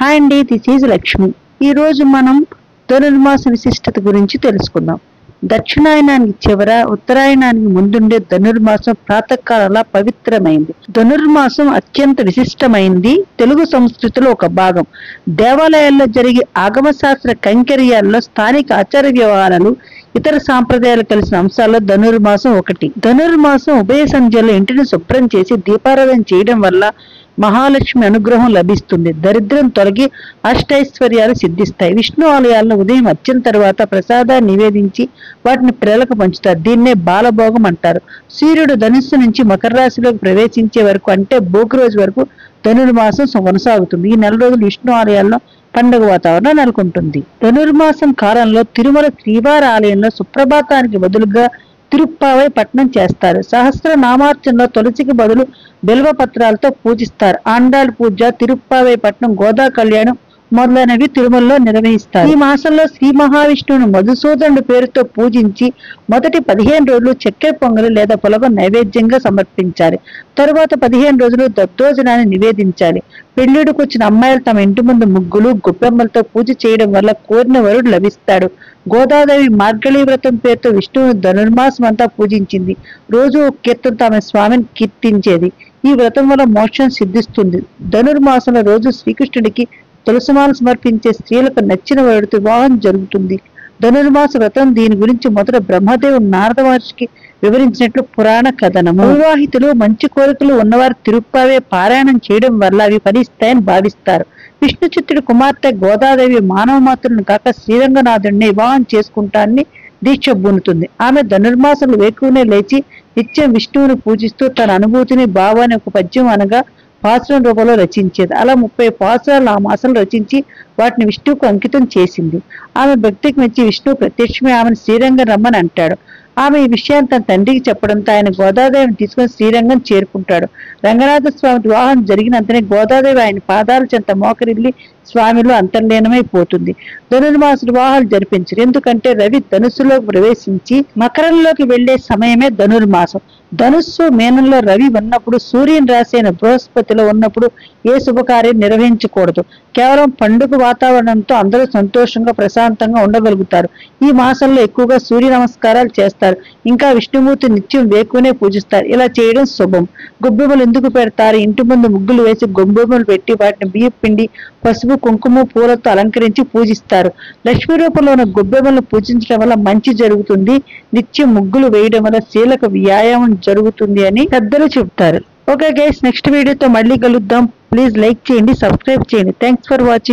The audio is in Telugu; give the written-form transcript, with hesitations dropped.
హాయ్ అండి, దిస్ ఈజ్ లక్ష్మి. ఈరోజు మనం ధనుర్మాస విశిష్టత గురించి తెలుసుకుందాం. దక్షిణాయనానికి చివర, ఉత్తరాయణానికి ముందుండే ధనుర్మాసం ప్రాతకాలంలా పవిత్రమైంది. ధనుర్మాసం అత్యంత విశిష్టమైంది. తెలుగు సంస్కృతిలో ఒక భాగం. దేవాలయాల్లో జరిగే ఆగమశాస్త్ర కైంకర్యాల్లో స్థానిక ఆచార వ్యవహారాలు, ఇతర సాంప్రదాయాలు కలిసిన అంశాల్లో ధనుర్మాసం ఒకటి. ధనుర్మాసం ఉభయ సంధ్యలో ఇంటిని శుభ్రం చేసి దీపారాధన చేయడం వల్ల మహాలక్ష్మి అనుగ్రహం లభిస్తుంది. దరిద్రం తొలగి అష్టైశ్వర్యాలు సిద్ధిస్తాయి. విష్ణు ఆలయాల్లో ఉదయం అర్చన తర్వాత ప్రసాదాన్ని నివేదించి వాటిని పిల్లలకు పంచుతారు. దీన్నే బాలభోగం అంటారు. సూర్యుడు ధనుస్సు నుంచి మకర రాశిలోకి ప్రవేశించే వరకు, అంటే భోగి రోజు వరకు ధనుర్మాసం కొనసాగుతుంది. ఈ నెల రోజులు విష్ణు ఆలయాల్లో పండుగ వాతావరణం నెలకొంటుంది. ధనుర్మాసం కాలంలో తిరుమల శ్రీవారి ఆలయంలో సుప్రభాతానికి బదులుగా తిరుప్పావై పట్నం చేస్తారు. సహస్ర నామార్చనలో తులసికి బదులు బిల్వ పత్రాలతో పూజిస్తారు. ఆండాళ్ పూజ, తిరుప్పావై పట్నం, గోదా కళ్యాణం మొదలైనవి తిరుమలలో నిర్వహిస్తారు. ఈ మాసంలో శ్రీ మహావిష్ణువును మధుసూదనుడి పేరుతో పూజించి మొదటి 15 రోజులు చక్కెర పొంగలి లేదా పులగం నైవేద్యంగా సమర్పించాలి. తరువాత 15 రోజులు దద్దోజనాన్ని నివేదించాలి. పెళ్లిడికి వచ్చిన అమ్మాయిలు తమ ఇంటి ముందు ముగ్గులు, గొబ్బెమ్మలతో పూజ చేయడం వల్ల కోరిన వరుడు లభిస్తాడు. గోదాదేవి మార్గళీ వ్రతం పేరుతో విష్ణువును ధనుర్మాసం అంతా పూజించింది. రోజు ఒక కీర్తనతో ఆమె స్వామిని కీర్తించేది. ఈ వ్రతం వల్ల మోక్షం సిద్ధిస్తుంది. ధనుర్మాసంలో రోజు శ్రీకృష్ణుడికి తులసిమాలను సమర్పించే స్త్రీలకు నచ్చిన వరుడితో వివాహం జరుగుతుంది. ధనుర్మాస వ్రతం దీని గురించి మొదట బ్రహ్మదేవుడు నారద మహర్షికి వివరించినట్లు పురాణ కథనము. వివాహితులు, మంచి కోరికలు ఉన్నవారు తిరుప్పావే పారాయణం చేయడం వల్ల అవి ఫలిస్తాయని భావిస్తారు. విష్ణు చిత్తుడి కుమార్తె గోదాదేవి మానవ మాతృలను కాక శ్రీరంగనాథుడిని వివాహం చేసుకుంటానని దీక్ష బూనుతుంది. ఆమె ధనుర్మాసంలో వేకువనే లేచి నిత్యం విష్ణువుని పూజిస్తూ తన అనుభూతిని, భావాన్ని ఒక పద్యం అనగా పాసురం రూపంలో రచించేది. అలా 30 పాసురాలు ఆ మాసంలో రచించి వాటిని విష్ణువుకు అంకితం చేసింది. ఆమె భక్తికి మెచ్చి విష్ణువు ప్రత్యక్షమే ఆమెను శ్రీరంగం రమ్మని అంటాడు. ఆమె ఈ విషయాన్ని తన తండ్రికి చెప్పడంతో ఆయన గోదాదేవిని తీసుకుని శ్రీరంగం చేరుకుంటాడు. రంగనాథ స్వామి వివాహం జరిగినంతనే గోదాదేవి ఆయన పాదాల చెంత మోకరిల్లి స్వామిలో అంతర్లీనమైపోతుంది. ధనుర్మాస వివాహాలు జరిపించరు. ఎందుకంటే రవి ధనుస్సులోకి ప్రవేశించి మకరంలోకి వెళ్లే సమయమే ధనుర్మాసం. ధనుస్సు మీనంలో రవి ఉన్నప్పుడు, సూర్యుని రాశి అయిన బృహస్పతిలో ఉన్నప్పుడు ఏ శుభకార్యం నిర్వహించకూడదు. కేవలం పండుగ వాతావరణంతో అందరూ సంతోషంగా, ప్రశాంతంగా ఉండగలుగుతారు. ఈ మాసంలో ఎక్కువగా సూర్య నమస్కారాలు చేస్తారు. ఇంకా విష్ణుమూర్తి నిత్యం వేకునే పూజిస్తారు. ఇలా చేయడం శుభం. గొబ్బెమ్మలు ఎందుకు పెడతారు? ఇంటి ముందు ముగ్గులు వేసి గొబ్బెమ్మలు పెట్టి వాటిని బియ్యం పిండి, పసుపు, కుంకుమ, పూలతో అలంకరించి పూజిస్తారు. లక్ష్మీ రూపంలో ఉన్న గొబ్బెమ్మలను పూజించడం వల్ల మంచి జరుగుతుంది. నిత్యం ముగ్గులు వేయడం వల్ల శీలకు వ్యాయామం జరుగుతుంది అని పెద్దలు చెప్తారు. ఓకే గైస్, నెక్స్ట్ వీడియోతో మళ్ళీ కలుద్దాం. ప్లీజ్ లైక్ చేయండి, సబ్స్క్రైబ్ చేయండి. Thanks for watching.